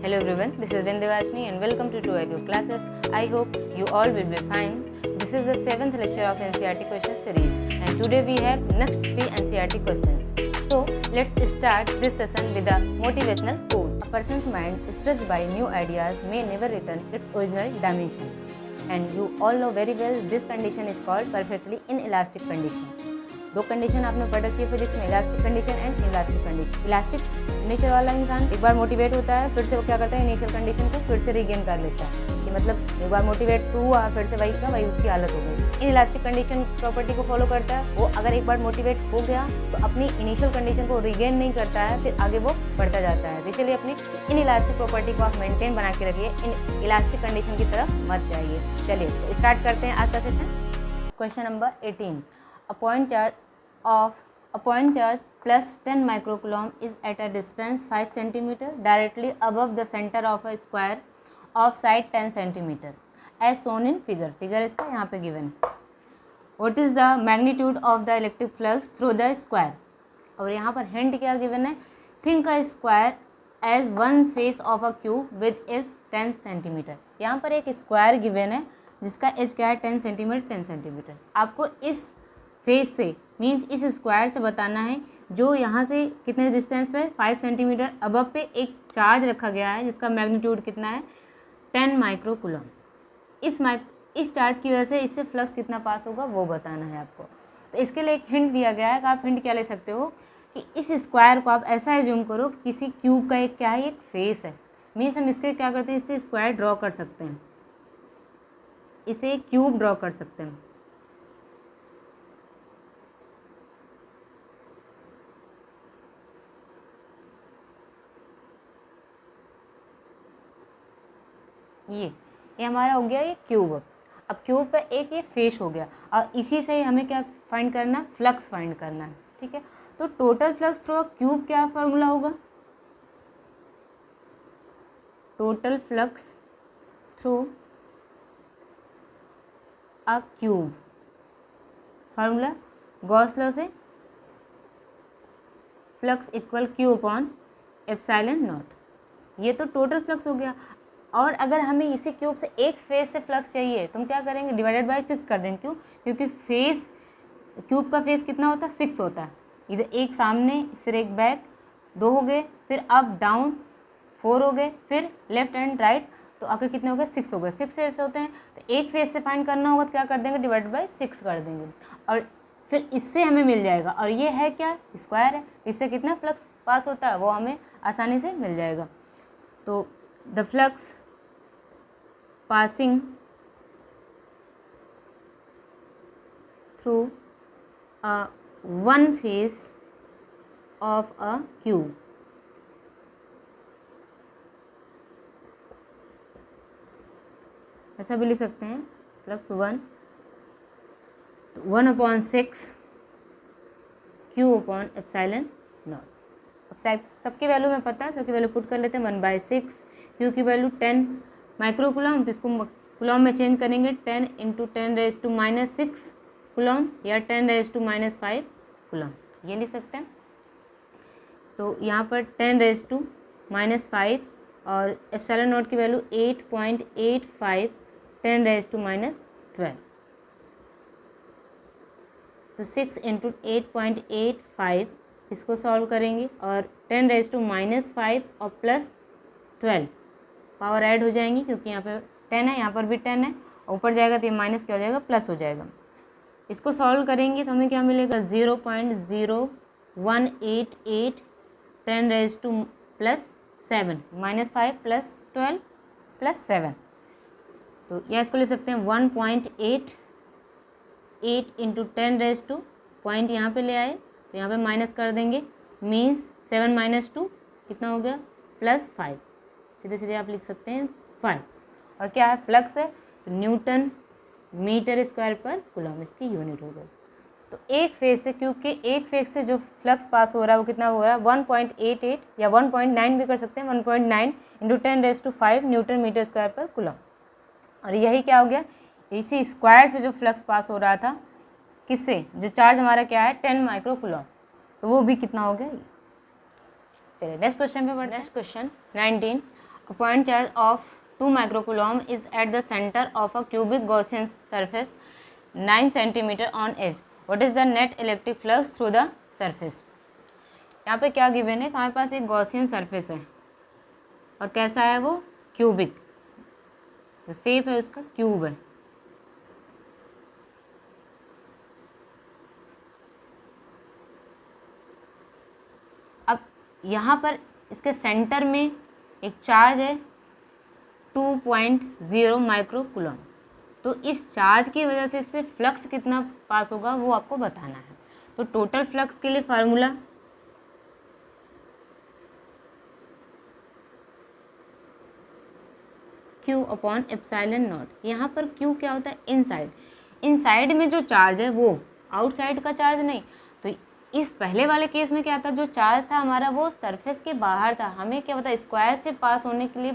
Hello everyone, this is Vindhyavashini and welcome to 2IQ classes. I hope you all will be fine. This is the 7th lecture of NCERT question series and today we have next 3 NCERT questions. So let's start this session with a motivational quote. A person's mind stressed by new ideas may never return its original dimension. And you all know very well this condition is called perfectly inelastic condition. दो condition आपने पढ़ रखी है physics में, elastic condition and elastic condition. Elastic nature वाला इंसान एक बार motivate होता है फिर से वो क्या करता है, इनिशियल कंडीशन को फिर से रिगेन कर लेता है कि मतलब एक बार मोटिवेट हुआ फिर से वही का वही उसकी हालत हो गई। इन इलास्टिक कंडीशन प्रॉपर्टी को फॉलो करता है, वो अगर एक बार मोटिवेट हो गया तो अपनी इनिशियल कंडीशन को रिगेन नहीं करता है, फिर आगे वो बढ़ता जाता है। इसलिए अपनी इन इलास्टिक प्रॉपर्टी को आप मेंटेन बना के रखिए, इन इलास्टिक कंडीशन की तरफ मत जाइए। चलिए तो स्टार्ट करते हैं आज का session. Question number 18, a point charge plus 10 microcoulomb is at a distance 5 cm directly above the center of a square of side 10 cm as shown in figure। Figure इसका यहाँ पे गिवन है। What is the magnitude of the electric flux through the square? और यहाँ पर hint क्या given है, think a square as one face of a cube with edge 10 cm। यहाँ पर एक स्क्वायर गिवन है जिसका एज क्या है 10 सेंटीमीटर 10 सेंटीमीटर। आपको इस फेस से मीन्स इस स्क्वायर से बताना है जो यहाँ से कितने डिस्टेंस पे 5 सेंटीमीटर अबव पे एक चार्ज रखा गया है जिसका मैग्नीट्यूड कितना है 10 माइक्रोकूलम। इस चार्ज की वजह से इससे फ्लक्स कितना पास होगा वो बताना है आपको। तो इसके लिए एक हिंट दिया गया है कि आप हिंट क्या ले सकते हो कि इस स्क्वायर को आप ऐसा एज्यूम करो कि किसी क्यूब का एक क्या है, एक फेस है। मीन्स हम इसके क्या करते हैं, इससे स्क्वायर ड्रॉ कर सकते हैं, इसे एक क्यूब ड्रॉ कर सकते हैं। ये हमारा हो गया ये क्यूब। अब क्यूब का एक ये फेस हो गया और इसी से हमें क्या फाइंड करना है, फ्लक्स फाइंड करना है। ठीक है, तो total flux through a cube क्या फार्मूला होगा, total flux through a cube formula Gauss law से flux equal q upon epsilon naught. ये तो टोटल फ्लक्स हो गया। और अगर हमें इसी क्यूब से एक फेस से फ्लक्स चाहिए तो हम क्या करेंगे, डिवाइडेड बाय 6 कर देंगे। क्यों, क्योंकि फेस क्यूब का फेस कितना होता है 6 होता है। इधर एक सामने फिर एक बैक 2 हो गए, फिर अप डाउन 4 हो गए, फिर लेफ्ट एंड राइट तो आखिर कितने हो गए 6 हो गए। 6 फेस होते हैं तो एक फेस से फाइंड करना होगा तो क्या कर देंगे, डिवाइड बाय 6 कर देंगे और फिर इससे हमें मिल जाएगा। और ये है क्या, स्क्वायर है, इससे कितना फ्लक्स पास होता है वो हमें आसानी से मिल जाएगा। तो the flux passing through a one face of a cube ऐसा भी लिख सकते हैं, flux 1/6 Q upon epsilon not. अब सबकी वैल्यू में पता है, सबकी वैल्यू पुट कर लेते हैं। 1/6 क्यू की वैल्यू 10 माइक्रोकूलम, तो इसको कूलम में चेंज करेंगे 10 × 10⁻⁻6 कूलम या 10⁻⁻5 कूलम, ये लिख सकते हैं। तो यहाँ पर 10⁻⁻5 और एप्सिलॉन नॉट की वैल्यू 8.85 10⁻12। तो 6 × 8.85 इसको सॉल्व करेंगे और 10⁻⁻5 और +12 पावर ऐड हो जाएंगी क्योंकि यहाँ पे 10 है, यहाँ पर भी 10 है, ऊपर जाएगा तो ये माइनस क्या हो जाएगा, प्लस हो जाएगा। इसको सॉल्व करेंगे तो हमें क्या मिलेगा, 0.0188 10⁻⁻7 -5 +12 +7। तो या इसको ले सकते हैं 1.88 × 10⁻, पॉइंट यहाँ पे ले आए तो यहाँ पे माइनस कर देंगे, मीन्स 7 - 2 कितना हो गया, +5। सीधे सीधे आप लिख सकते हैं 5। और क्या है, फ्लक्स है तो न्यूटन मीटर स्क्वायर पर कूलम इसकी यूनिट हो गई। तो एक फेज से क्यूब के एक फेज से जो फ्लक्स पास हो रहा है वो कितना हो रहा है, 1.88 या 1.9 भी कर सकते हैं, 1.9 × 10⁻5 न्यूटन मीटर स्क्वायर पर कूलम। और यही क्या हो गया, इसी स्क्वायर से जो फ्लक्स पास हो रहा था किससे, जो चार्ज हमारा क्या है 10 माइक्रोकूलम, तो वो भी कितना हो गया। चलिए नेक्स्ट क्वेश्चन पे बढ़ते हैं। Next question 19, A point charge of 2 microcoulomb is at the center of a cubic Gaussian surface 9 cm on edge. What is the net electric flux through the surface? यहाँ पे क्या गिवन है, हमारे पास एक Gaussian surface है और कैसा है वो, क्यूबिक, तो शेप है उसका क्यूब है। अब यहाँ पर इसके सेंटर में एक चार्ज है 2.0 माइक्रोकूलम, तो इस चार्ज की वजह से इससे फ्लक्स कितना पास होगा वो आपको बताना है। तो टोटल फ्लक्स के लिए formula Q upon epsilon not. यहाँ पर Q क्या होता है, इनसाइड, इनसाइड में जो चार्ज है वो आउटसाइड का चार्ज नहीं। तो इस पहले वाले केस में क्या था, जो चार्ज था हमारा वो सरफेस के बाहर था, हमें क्या बता, स्क्वायर से पास होने के लिए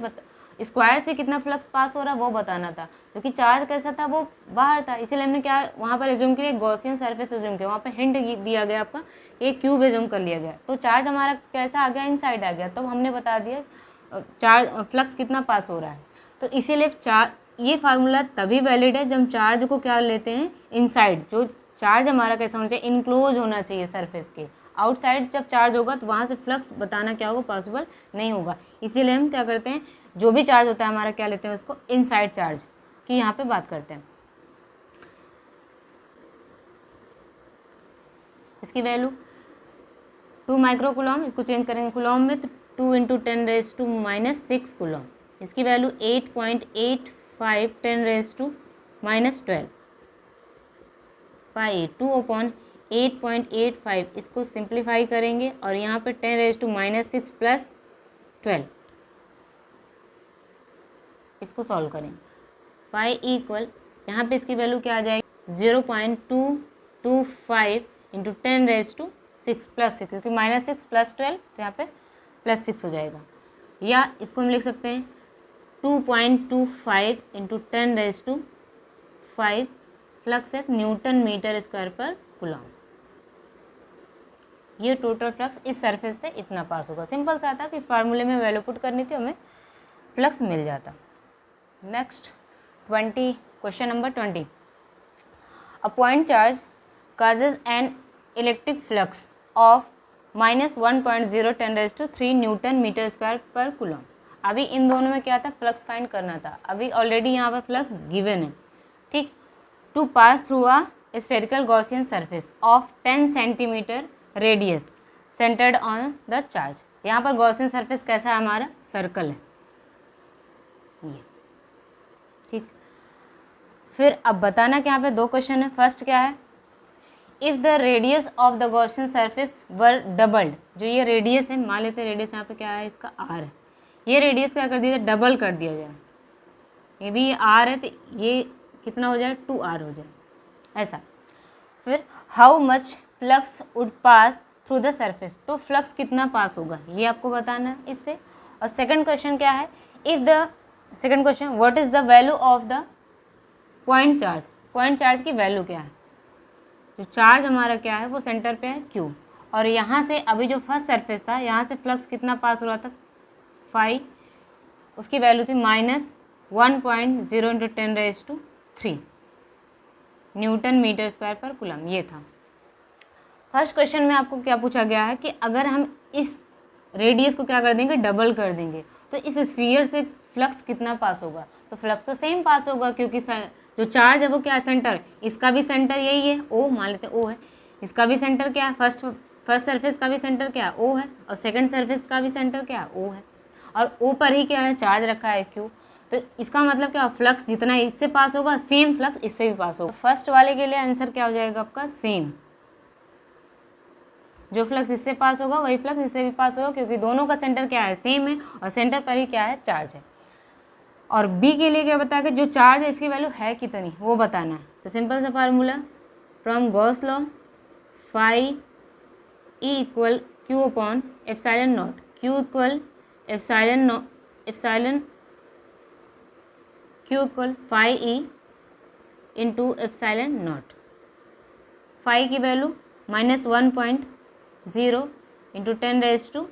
स्क्वायर से कितना फ्लक्स पास हो रहा है वो बताना था, क्योंकि चार्ज कैसा था, वो बाहर था। इसीलिए हमने क्या वहाँ पर एज्यूम किया, गॉसियन सरफेस एज्यूम किया, वहाँ पर हिंट दिया गया आपका, ये क्यूब एज्यूम कर लिया गया, तो चार्ज हमारा कैसा आ गया, इनसाइड आ गया, तो हमने बता दिया चार्ज फ्लक्स कितना पास हो रहा है। तो इसीलिए ये फार्मूला तभी वैलिड है जब चार्ज को क्या लेते हैं, इनसाइड, जो चार्ज हमारा कैसा होना चाहिए, इनक्लोज होना चाहिए सरफेस के। आउटसाइड जब चार्ज होगा तो वहाँ से फ्लक्स बताना क्या होगा, पॉसिबल नहीं होगा। इसीलिए हम क्या करते हैं, जो भी चार्ज होता है हमारा क्या लेते हैं, उसको इनसाइड चार्ज की यहाँ पे बात करते हैं। इसकी वैल्यू 2 माइक्रोकूलम, इसको चेंज करेंगे कूलम में, तो 2 × 10⁻⁻6 कूलम। इसकी वैल्यू 8.85 10⁻⁻12 पाई 2/8.85, इसको सिंप्लीफाई करेंगे और यहाँ पे 10⁻⁻6 + 12 इसको सॉल्व करें, पाई इक्वल, यहाँ पे इसकी वैल्यू क्या आ जाएगी, 0.225 × 10⁻6 + 6, क्योंकि -6 + 12 तो यहाँ पे +6 हो जाएगा। या इसको हम लिख सकते हैं 2.25 × 10⁻5 फ्लक्स है Nm²/कूलम। ये टोटल फ्लक्स इस सरफेस से इतना पास होगा। सिंपल सा था कि फार्मूले में वैल्यू पुट करनी थी, हमें फ्लक्स मिल जाता। Next 20, question number 20। A point charge causes an electric flux of -1.0 10⁻³ Nm²/कूलम। अभी इन दोनों में क्या था, फ्लक्स फाइंड करना था। अभी ऑलरेडी यहाँ पर फ्लक्स गिवन है, ठीक। To pass through a spherical Gaussian surface of 10 centimetre radius centred on the charge. यहाँ पर गॉसियन सरफेस कैसा है, हमारा सर्कल है ये, ठीक। फिर अब बताना कि यहाँ पे 2 क्वेश्चन है। फर्स्ट क्या है, if the radius of the Gaussian surface were doubled, जो ये रेडियस है, मान लेते हैं रेडियस यहाँ पे क्या है, इसका r है, ये रेडियस क्या कर दिया जाए, डबल कर दिया जाए, ये भी ये r है तो ये कितना हो जाए, 2r हो जाए, ऐसा। फिर how much flux would pass through the surface, तो फ्लक्स कितना पास होगा ये आपको बताना है इससे। और सेकंड क्वेश्चन क्या है, if the second question, what is the value of the point charge, point charge की वैल्यू क्या है। जो चार्ज हमारा क्या है वो सेंटर पे है Q, और यहाँ से अभी जो फर्स्ट सरफेस था यहाँ से फ्लक्स कितना पास हो रहा था, 5, उसकी वैल्यू थी -1.0 × 10⁻³ Nm²/कूलम, ये था। फर्स्ट क्वेश्चन में आपको क्या पूछा गया है कि अगर हम इस रेडियस को क्या कर देंगे, डबल कर देंगे, तो इस स्फीयर से फ्लक्स कितना पास होगा, तो फ्लक्स तो सेम पास होगा, क्योंकि जो चार्ज है वो क्या है, सेंटर, इसका भी सेंटर यही है O, मान लेते हैं O है, इसका भी सेंटर क्या है, फर्स्ट सरफेस का भी सेंटर क्या है, O है, और सेकंड सरफेस का भी सेंटर क्या है, O है, और O पर ही क्या है, चार्ज रखा है Q। तो इसका मतलब क्या, फ्लक्स जितना इससे पास होगा सेम फ्लक्स इससे भी पास होगा। फर्स्ट वाले के लिए आंसर क्या हो जाएगा आपका, सेम, जो फ्लक्स इससे पास होगा वही फ्लक्स इससे भी पास होगा, क्योंकि दोनों का सेंटर क्या है, सेम है, और सेंटर पर ही क्या है, चार्ज है। और बी के लिए क्या बताया कि जो चार्ज है इसकी वैल्यू है कितनी वो बताना है। तो सिंपल सा formula from Gauss law, phi E equal Q upon epsilon naught, Q equal phi E into epsilon naught. Phi की वैल्यू -1.0 × 10⁻³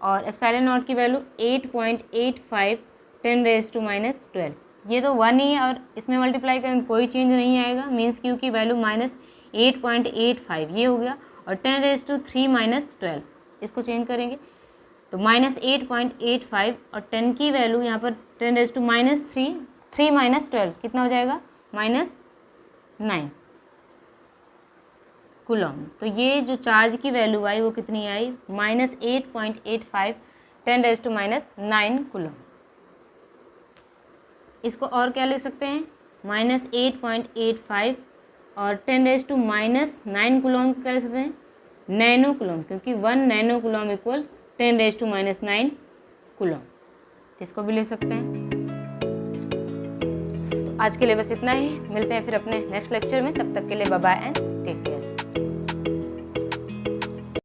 और एप्सिलॉन नॉट की वैल्यू 8.85 10⁻⁻12। ये तो 1 ही है और इसमें मल्टीप्लाई करें तो कोई चेंज नहीं आएगा, मीन्स क्यू की वैल्यू -8.85 ये हो गया। और 10⁻³ इसको चेंज करेंगे तो -8.85 और 10 की वैल्यू यहाँ पर 10⁻³ 3 - 12 कितना हो जाएगा -9 कूलम। तो ये जो चार्ज की वैल्यू आई वो कितनी आई -8.85 10⁻⁹ कूलम। इसको और क्या लिख सकते हैं -8.85 और 10⁻⁹ कूलम क्या लिख सकते हैं नैनो कूलम, क्योंकि 1 नैनो कूलम इक्वल 10⁻⁹ कूलम, इसको भी लिख सकते हैं। तो आज के लिए बस इतना ही, मिलते हैं फिर अपने नेक्स्ट लेक्चर में, तब तक के लिए bye bye and take care.